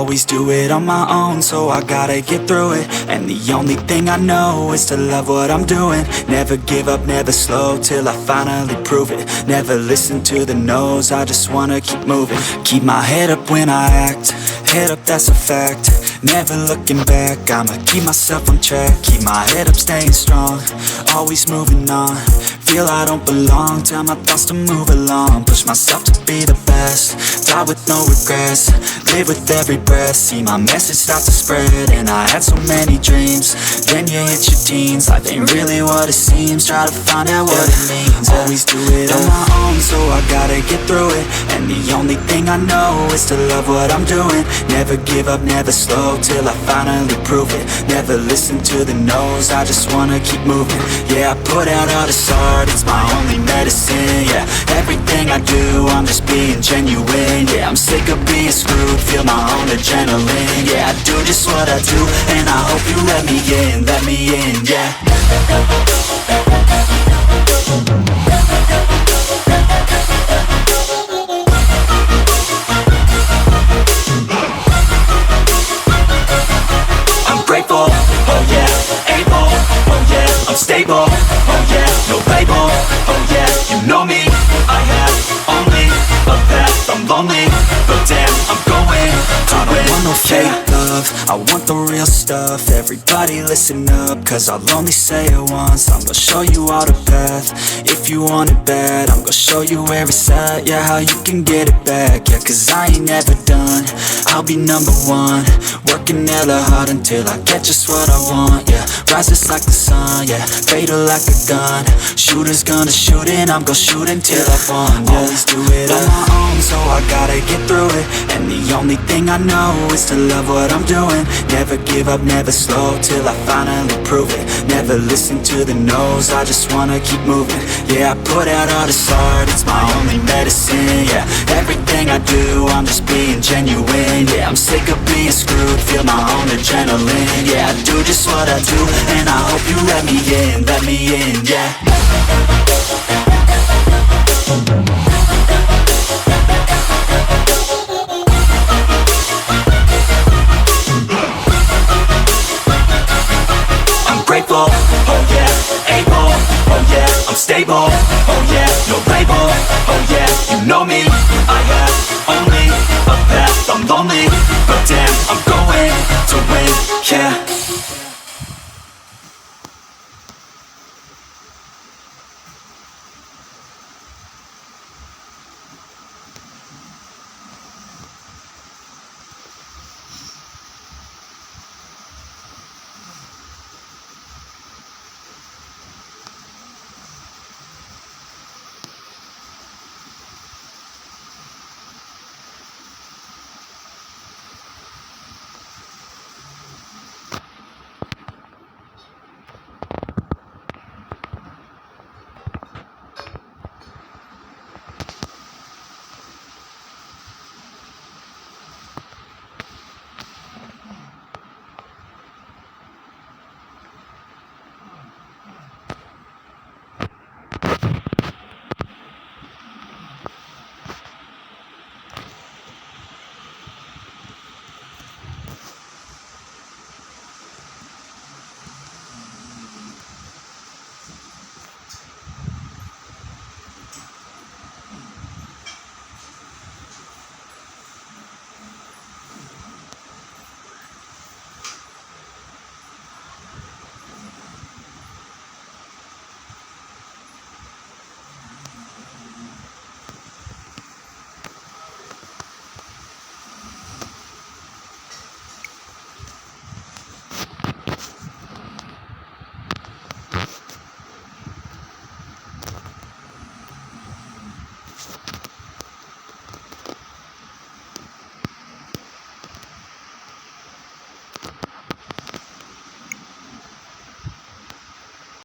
always do it on my own, so I gotta get through it. And the only thing I know is to love what I'm doing. Never give up, never slow, till I finally prove it. Never listen to the no's, I just wanna keep moving. Keep my head up when I act, head up, that's a fact. Never looking back, I'ma keep myself on track. Keep my head up, staying strong, always moving on. Feel I don't belong, tell my thoughts to move along. Push myself to be the best, die with no regrets. Live with every breath, see my message start to spread. And I had so many dreams, then you hit your teens. Life ain't really what it seems, try to find out what it means. Always do it on my own, so I gotta get through it. And the only thing I know is to love what I'm doing. Never give up, never slow, till I finally prove it. Never listen to the no's, I just wanna keep moving. Yeah, I put out all this art, it's my only medicine. Yeah, everything I do, I'm just being genuine. Yeah, I'm sick of being screwed, feel my own adrenaline. Yeah, I do just what I do, and I hope you let me in, yeah. I'm grateful, oh yeah, able, oh yeah, I'm stable, oh yeah, no label, oh yeah, you know me, I have only a path, I'm lonely, but damn, I'm going to I don't want no fake love, I want the real stuff. Everybody listen up, cause I'll only say it once. I'm gonna show you all the path, if you want it bad. I'm gonna show you where it's at, yeah, how you can get it back. Yeah, cause I ain't never done, I'll be number one. Working hella hard until I get just what I want, yeah. Rises like the sun, yeah, fatal like a gun. Shooters gonna shoot and I'm gonna shoot until I won, yeah. Always do it on my own, so I gotta get through it. And the only thing I know is to love what I'm doing. Never give up, never slow, till I finally prove it. Never listen to the no's, I just wanna keep moving. Yeah, I put out all this art, it's my only medicine. Yeah, everything I do, I'm just being genuine. Yeah, I'm sick of being screwed, feel my own adrenaline. Yeah, I do just what I do, and I hope you let me in, yeah. I'm grateful, oh yeah, able, oh yeah, I'm stable, oh yeah, no label, oh yeah, you know me,